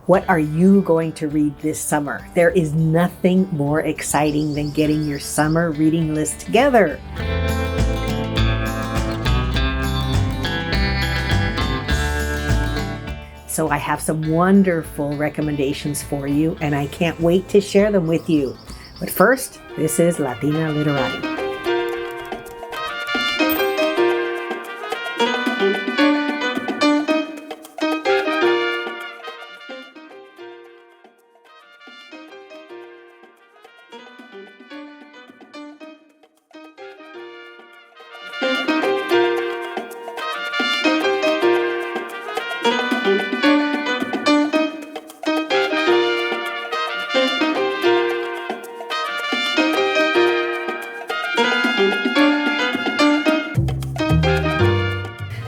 What are you going to read this summer? There is nothing more exciting than getting your summer reading list together. So I have some wonderful recommendations for you, and I can't wait to share them with you. But first, this is Latina Literati.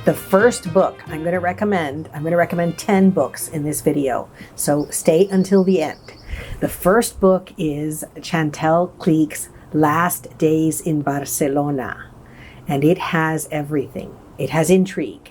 The first book I'm going to recommend 10 books in this video, so stay until the end. The first book is Chantal Cleek's Last Days in Barcelona, and it has everything. It has intrigue.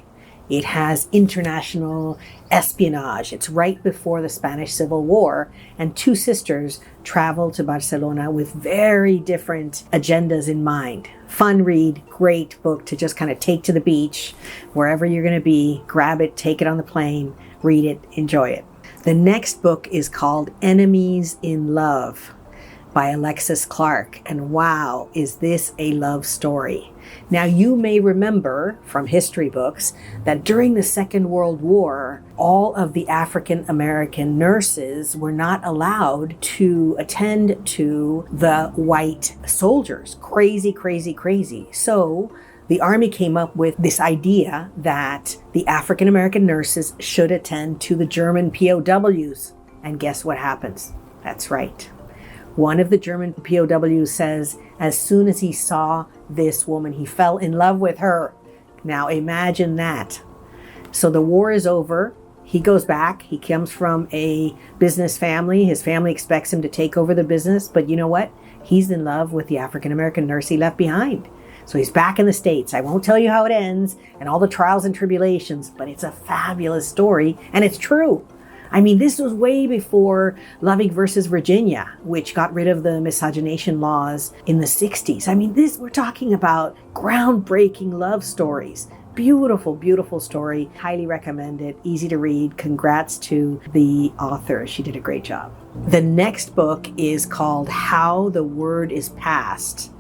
It has international espionage. It's right before the Spanish Civil War, and two sisters travel to Barcelona with very different agendas in mind. Fun read, great book to just kind of take to the beach, wherever you're going to be, grab it, take it on the plane, read it, enjoy it. The next book is called Enemies in Love by Alexis Clark, and wow, is this a love story. Now, you may remember from history books that during the Second World War, all of the African American nurses were not allowed to attend to the white soldiers. Crazy, crazy, crazy. So the Army came up with this idea that the African American nurses should attend to the German POWs. And guess what happens? That's right. One of the German POWs says, as soon as he saw this woman, he fell in love with her. Now imagine that. So the war is over. He goes back. He comes from a business family. His family expects him to take over the business. But you know what? He's in love with the African-American nurse he left behind. So he's back in the States. I won't tell you how it ends and all the trials and tribulations, but it's a fabulous story, and it's true. I mean, this was way before Loving versus Virginia, which got rid of the miscegenation laws in the 60s. I mean, we're talking about groundbreaking love stories. Beautiful, beautiful story. Highly recommend it. Easy to read. Congrats to the author. She did a great job. The next book is called How the Word is Passed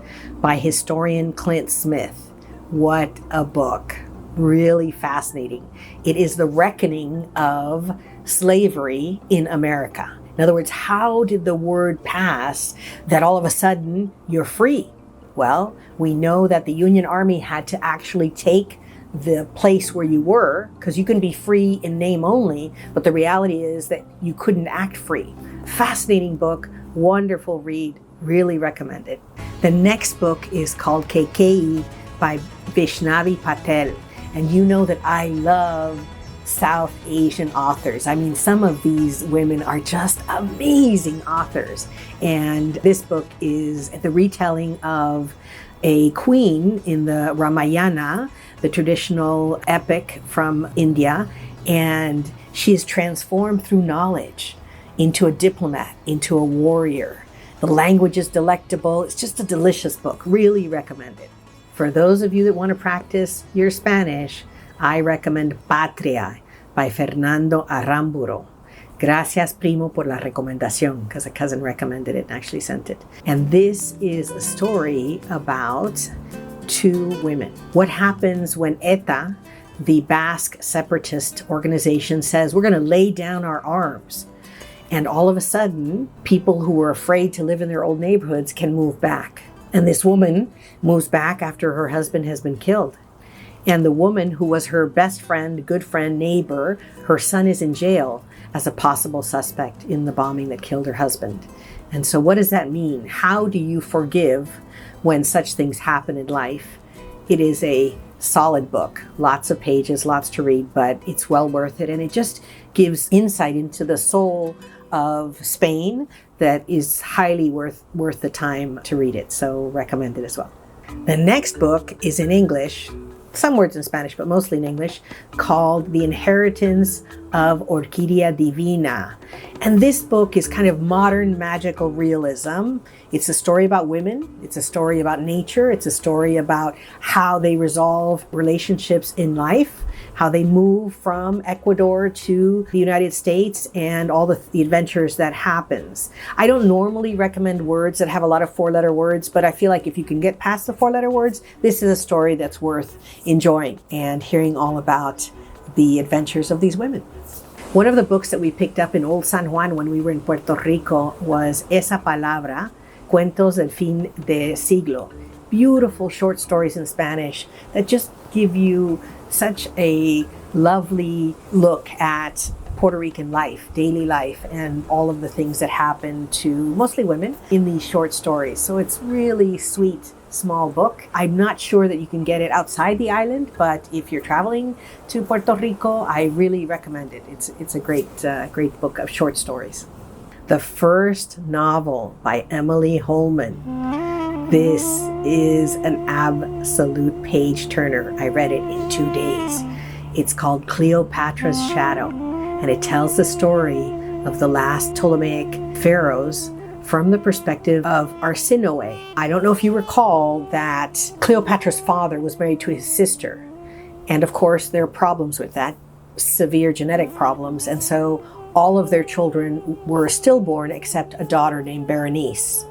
by historian Clint Smith. What a book. Really fascinating. It is the reckoning of slavery in America. In other words, how did the word pass that all of a sudden you're free? Well, we know that the Union Army had to actually take the place where you were, because you can be free in name only, but the reality is that you couldn't act free. Fascinating book, wonderful read, really recommend it. The next book is called Keikei by Vaishnavi Patel. And you know that I love South Asian authors. I mean, some of these women are just amazing authors. And this book is the retelling of a queen in the Ramayana, the traditional epic from India. And she is transformed through knowledge into a diplomat, into a warrior. The language is delectable. It's just a delicious book. Really recommend it. For those of you that want to practice your Spanish, I recommend Patria by Fernando Aramburu. Gracias, primo, por la recomendación, because a cousin recommended it and actually sent it. And this is a story about two women. What happens when ETA, the Basque separatist organization, says we're going to lay down our arms? And all of a sudden, people who were afraid to live in their old neighborhoods can move back. And this woman moves back after her husband has been killed. And the woman who was her best friend, good friend, neighbor, her son is in jail as a possible suspect in the bombing that killed her husband. And so what does that mean? How do you forgive when such things happen in life? It is a solid book, lots of pages, lots to read, but it's well worth it. And it just gives insight into the soul of Spain that is highly worth the time to read it. So recommend it as well. The next book is in English, some words in Spanish, but mostly in English, called The Inheritance of Orquídea Divina. And this book is kind of modern magical realism. It's a story about women. It's a story about nature. It's a story about how they resolve relationships in life, how they move from Ecuador to the United States, and all the adventures that happens. I don't normally recommend words that have a lot of four-letter words, but I feel like if you can get past the four-letter words, this is a story that's worth enjoying and hearing all about the adventures of these women. One of the books that we picked up in Old San Juan when we were in Puerto Rico was Esa Palabra, Cuentos del Fin de Siglo. Beautiful short stories in Spanish that just give you such a lovely look at Puerto Rican life, daily life, and all of the things that happen to mostly women in these short stories. So it's really sweet, small book. I'm not sure that you can get it outside the island, but if you're traveling to Puerto Rico, I really recommend it. It's a great book of short stories. The first novel by Emily Holman. This is an absolute page turner. I read it in 2 days. It's called Cleopatra's Shadow, and it tells the story of the last Ptolemaic pharaohs from the perspective of Arsinoe. I don't know if you recall that Cleopatra's father was married to his sister. And of course, there are problems with that, severe genetic problems. And so all of their children were stillborn except a daughter named Berenice.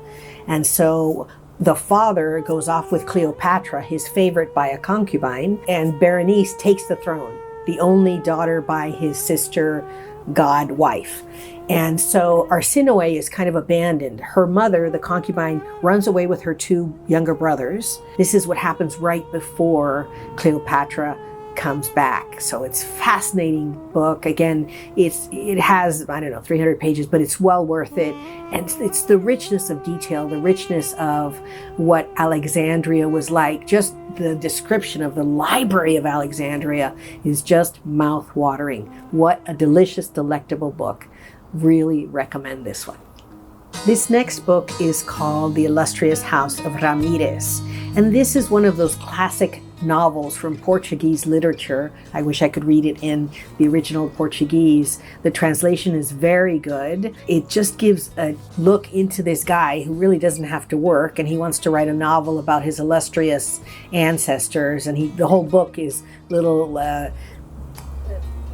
And so the father goes off with Cleopatra, his favorite by a concubine, and Berenice takes the throne, the only daughter by his sister, god wife. And so Arsinoe is kind of abandoned. Her mother, the concubine, runs away with her two younger brothers. This is what happens right before Cleopatra comes back. So it's a fascinating book. Again, it has, 300 pages, but it's well worth it. And it's the richness of detail, the richness of what Alexandria was like. Just the description of the library of Alexandria is just mouth-watering. What a delicious, delectable book. Really recommend this one. This next book is called The Illustrious House of Ramirez. And this is one of those classic novels from Portuguese literature. I wish I could read it in the original Portuguese. The translation is very good. It just gives a look into this guy who really doesn't have to work, and he wants to write a novel about his illustrious ancestors. And the whole book is little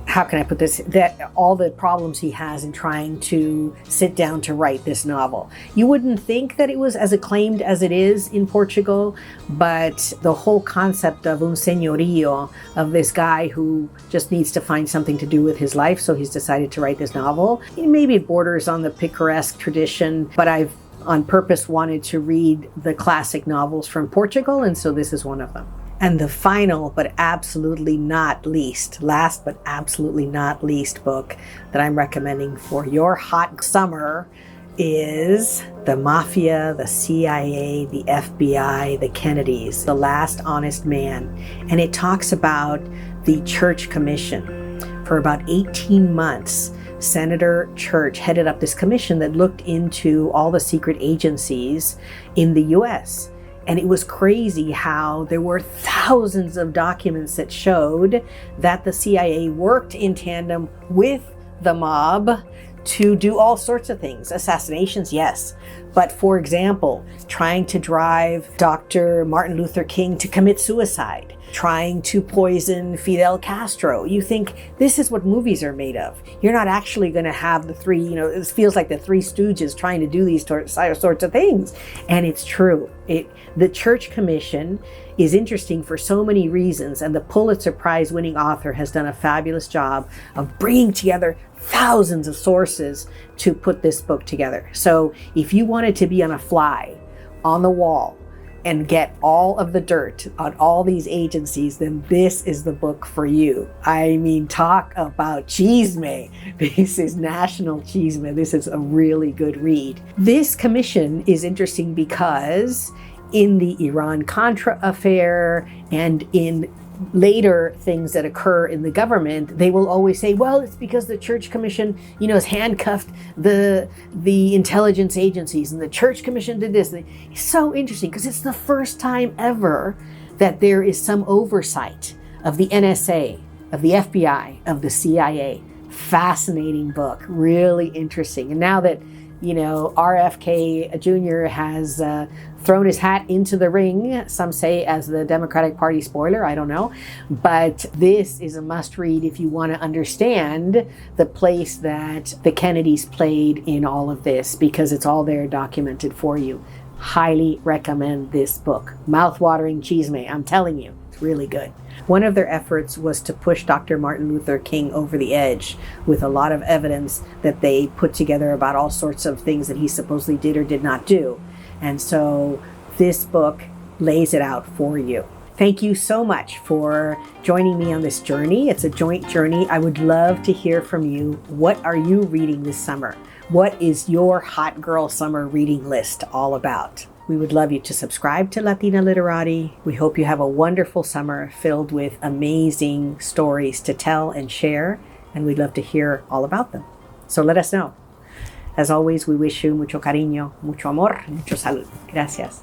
how can I put this, that all the problems he has in trying to sit down to write this novel. You wouldn't think that it was as acclaimed as it is in Portugal, but the whole concept of un señorío, of this guy who just needs to find something to do with his life, so he's decided to write this novel. Maybe it borders on the picaresque tradition, but I've on purpose wanted to read the classic novels from Portugal, and so this is one of them. And the final, but absolutely not least, last but absolutely not least book that I'm recommending for your hot summer is The Mafia, the CIA, the FBI, the Kennedys, The Last Honest Man. And it talks about the Church Commission. For about 18 months, Senator Church headed up this commission that looked into all the secret agencies in the US. And it was crazy how there were thousands of documents that showed that the CIA worked in tandem with the mob to do all sorts of things. Assassinations, yes. But for example, trying to drive Dr. Martin Luther King to commit suicide, trying to poison Fidel Castro. You think this is what movies are made of. You're not actually going to have the three, it feels like the Three Stooges trying to do these sorts of things. And it's true. The Church Commission is interesting for so many reasons, and the Pulitzer Prize winning author has done a fabulous job of bringing together thousands of sources to put this book together. So if you wanted to be on a fly on the wall and get all of the dirt on all these agencies, then this is the book for you. I mean, talk about chisme. This is national chisme. This is a really good read. This commission is interesting because in the Iran-Contra affair and in later things that occur in the government, they will always say, well, it's because the Church Commission, has handcuffed the intelligence agencies, and the Church Commission did this. It's so interesting because it's the first time ever that there is some oversight of the NSA, of the FBI, of the CIA. Fascinating book, really interesting. And now that, RFK Jr. has thrown his hat into the ring, some say as the Democratic Party spoiler, I don't know. But this is a must read if you want to understand the place that the Kennedys played in all of this, because it's all there documented for you. Highly recommend this book. Mouth-watering chisme, I'm telling you, it's really good. One of their efforts was to push Dr. Martin Luther King over the edge with a lot of evidence that they put together about all sorts of things that he supposedly did or did not do. And so this book lays it out for you. Thank you so much for joining me on this journey. It's a joint journey. I would love to hear from you. What are you reading this summer? What is your hot girl summer reading list all about? We would love you to subscribe to Latina Literati. We hope you have a wonderful summer filled with amazing stories to tell and share, and we'd love to hear all about them. So let us know. As always, we wish you mucho cariño, mucho amor, mucho salud. Gracias.